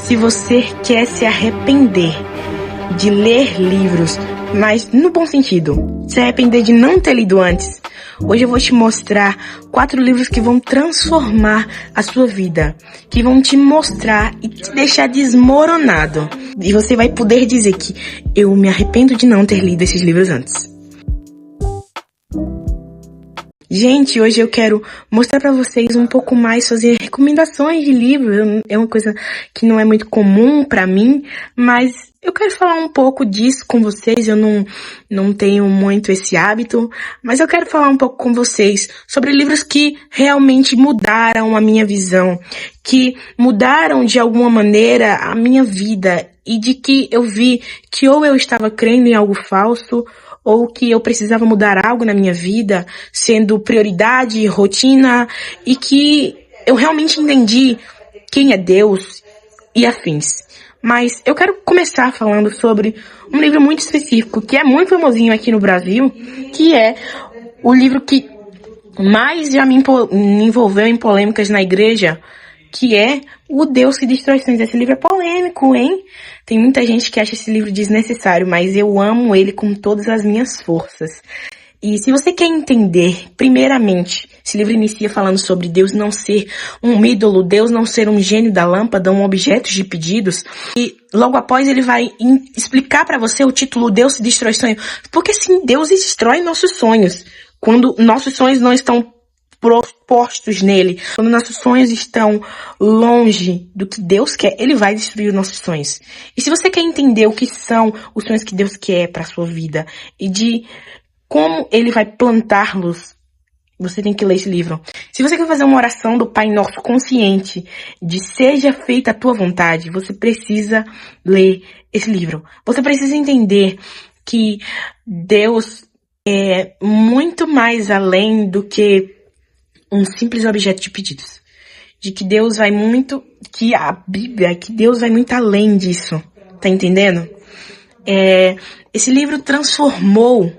Se você quer se arrepender de ler livros, mas no bom sentido, se arrepender de não ter lido antes, hoje eu vou te mostrar 4 livros que vão transformar a sua vida, que vão te mostrar e te deixar desmoronado. E você vai poder dizer que eu me arrependo de não ter lido esses livros antes. Gente, hoje eu quero mostrar pra vocês um pouco mais, fazer recomendações de livros. É uma coisa que não é muito comum pra mim, mas eu quero falar um pouco disso com vocês. Eu não tenho muito esse hábito, mas eu quero falar um pouco com vocês sobre livros que realmente mudaram a minha visão, que mudaram de alguma maneira a minha vida e de que eu vi que ou eu estava crendo em algo falso, ou que eu precisava mudar algo na minha vida, sendo prioridade, rotina, e que eu realmente entendi quem é Deus e afins. Mas eu quero começar falando sobre um livro muito específico, que é muito famosinho aqui no Brasil, que é o livro que mais já me envolveu em polêmicas na igreja, que é O Deus que Destrói Sonhos. Esse livro é polêmico, hein? Tem muita gente que acha esse livro desnecessário, mas eu amo ele com todas as minhas forças. E se você quer entender, primeiramente, esse livro inicia falando sobre Deus não ser um ídolo, Deus não ser um gênio da lâmpada, um objeto de pedidos. E logo após ele vai explicar para você o título Deus que Destrói Sonhos. Porque sim, Deus destrói nossos sonhos. Quando nossos sonhos não estão postos nele, quando nossos sonhos estão longe do que Deus quer, ele vai destruir os nossos sonhos. E se você quer entender o que são os sonhos que Deus quer para sua vida e de como ele vai plantá-los, você tem que ler esse livro. Se você quer fazer uma oração do Pai Nosso consciente de seja feita a tua vontade, você precisa ler esse livro. Você precisa entender que Deus é muito mais além do que um simples objeto de pedidos. De que Deus vai muito, que a Bíblia, que Deus vai muito além disso. Tá entendendo? Esse livro transformou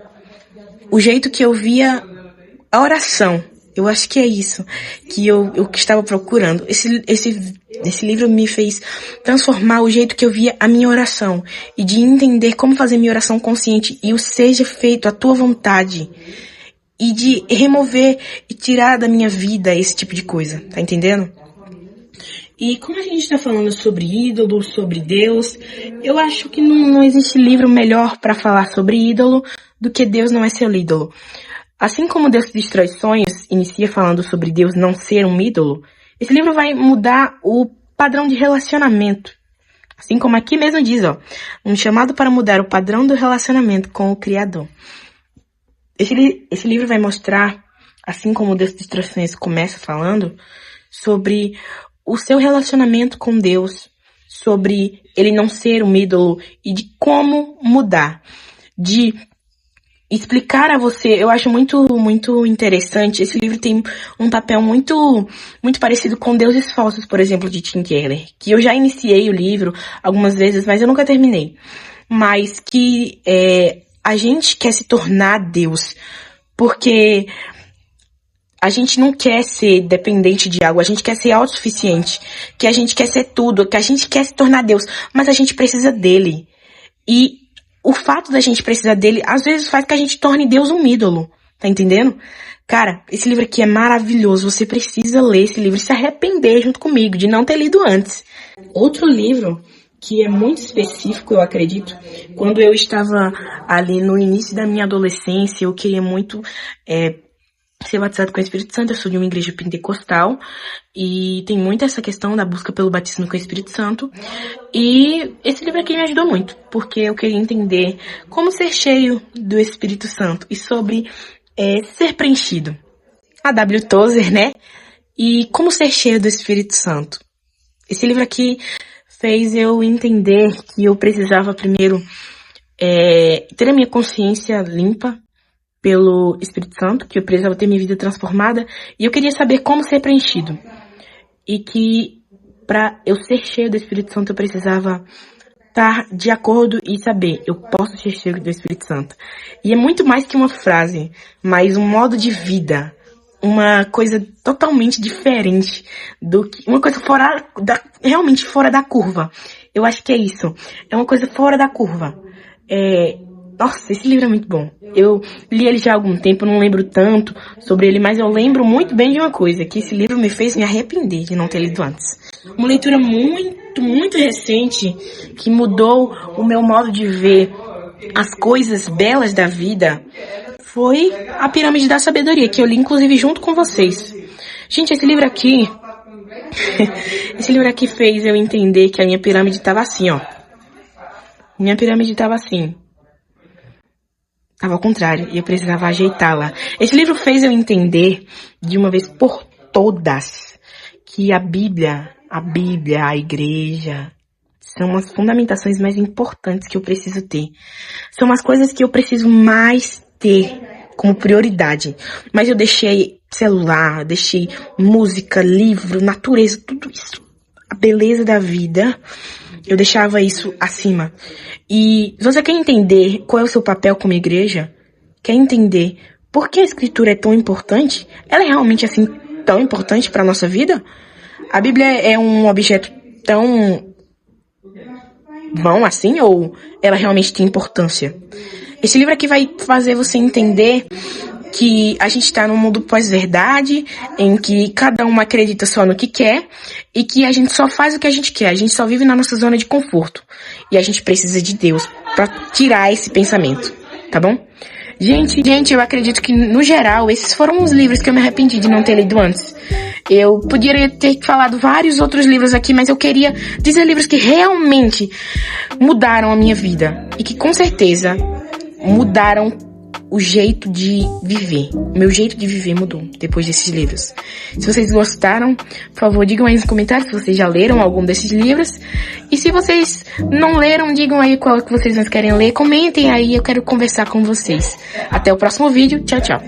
o jeito que eu via a oração. Eu acho que é isso que eu estava procurando. Esse livro me fez transformar o jeito que eu via a minha oração. E de entender como fazer minha oração consciente. E o seja feito a tua vontade. E de remover e tirar da minha vida esse tipo de coisa, tá entendendo? E como a gente tá falando sobre ídolo, sobre Deus, eu acho que não existe livro melhor para falar sobre ídolo do que Deus não é seu ídolo. Assim como Deus destrói sonhos, inicia falando sobre Deus não ser um ídolo, esse livro vai mudar o padrão de relacionamento. Assim como aqui mesmo diz, um chamado para mudar o padrão do relacionamento com o Criador. Esse livro vai mostrar, assim como o Deus das Distrações começa falando, sobre o seu relacionamento com Deus, sobre ele não ser um ídolo e de como mudar. De explicar a você, eu acho muito interessante. Esse livro tem um papel muito parecido com Deuses Falsos, por exemplo, de Tim Keller, que eu já iniciei o livro algumas vezes, mas eu nunca terminei. Mas que a gente quer se tornar Deus, porque a gente não quer ser dependente de algo, a gente quer ser autossuficiente, que a gente quer ser tudo, que a gente quer se tornar Deus, mas a gente precisa dele. E o fato da gente precisar dele, às vezes faz que a gente torne Deus um ídolo, tá entendendo? Cara, esse livro aqui é maravilhoso, você precisa ler esse livro e se arrepender junto comigo de não ter lido antes. Outro livro que é muito específico, eu acredito, quando eu estava ali no início da minha adolescência, eu queria muito ser batizado com o Espírito Santo. Eu sou de uma igreja pentecostal e tem muito essa questão da busca pelo batismo com o Espírito Santo. E esse livro aqui me ajudou muito, porque eu queria entender como ser cheio do Espírito Santo e sobre ser preenchido. A W. Tozer, né? E como ser cheio do Espírito Santo. Esse livro aqui fez eu entender que eu precisava primeiro ter a minha consciência limpa pelo Espírito Santo, que eu precisava ter minha vida transformada, e eu queria saber como ser preenchido. E que para eu ser cheio do Espírito Santo eu precisava estar de acordo e saber, eu posso ser cheio do Espírito Santo. E é muito mais que uma frase, mas um modo de vida. Uma coisa totalmente diferente do que, uma coisa realmente fora da curva. Eu acho que é isso. É uma coisa fora da curva. Nossa, esse livro é muito bom. Eu li ele já há algum tempo, não lembro tanto sobre ele, mas eu lembro muito bem de uma coisa, que esse livro me fez me arrepender de não ter lido antes. Uma leitura muito, muito recente, que mudou o meu modo de ver as coisas belas da vida, foi A Pirâmide da Sabedoria, que eu li inclusive junto com vocês. Gente, esse livro aqui fez eu entender que a minha pirâmide estava assim, ó. Minha pirâmide estava assim. Tava ao contrário, e eu precisava ajeitá-la. Esse livro fez eu entender, de uma vez por todas, que a Bíblia, a igreja, são as fundamentações mais importantes que eu preciso ter. São as coisas que eu preciso mais ter como prioridade. Mas eu deixei celular, deixei música, livro, natureza, tudo isso. A beleza da vida, eu deixava isso acima. E se você quer entender qual é o seu papel como igreja, quer entender por que a escritura é tão importante, ela é realmente assim tão importante para a nossa vida? A Bíblia é um objeto tão bom assim, ou ela realmente tem importância? Esse livro aqui vai fazer você entender que a gente está num mundo pós-verdade, em que cada um acredita só no que quer, e que a gente só faz o que a gente quer, a gente só vive na nossa zona de conforto. E a gente precisa de Deus para tirar esse pensamento, tá bom? Gente, eu acredito que, no geral, esses foram os livros que eu me arrependi de não ter lido antes. Eu poderia ter falado vários outros livros aqui, mas eu queria dizer livros que realmente mudaram a minha vida. E que, com certeza, mudaram o jeito de viver. O meu jeito de viver mudou depois desses livros. Se vocês gostaram, por favor, digam aí nos comentários se vocês já leram algum desses livros. E se vocês não leram, digam aí qual que vocês mais querem ler. Comentem aí, eu quero conversar com vocês. Até o próximo vídeo. Tchau, tchau.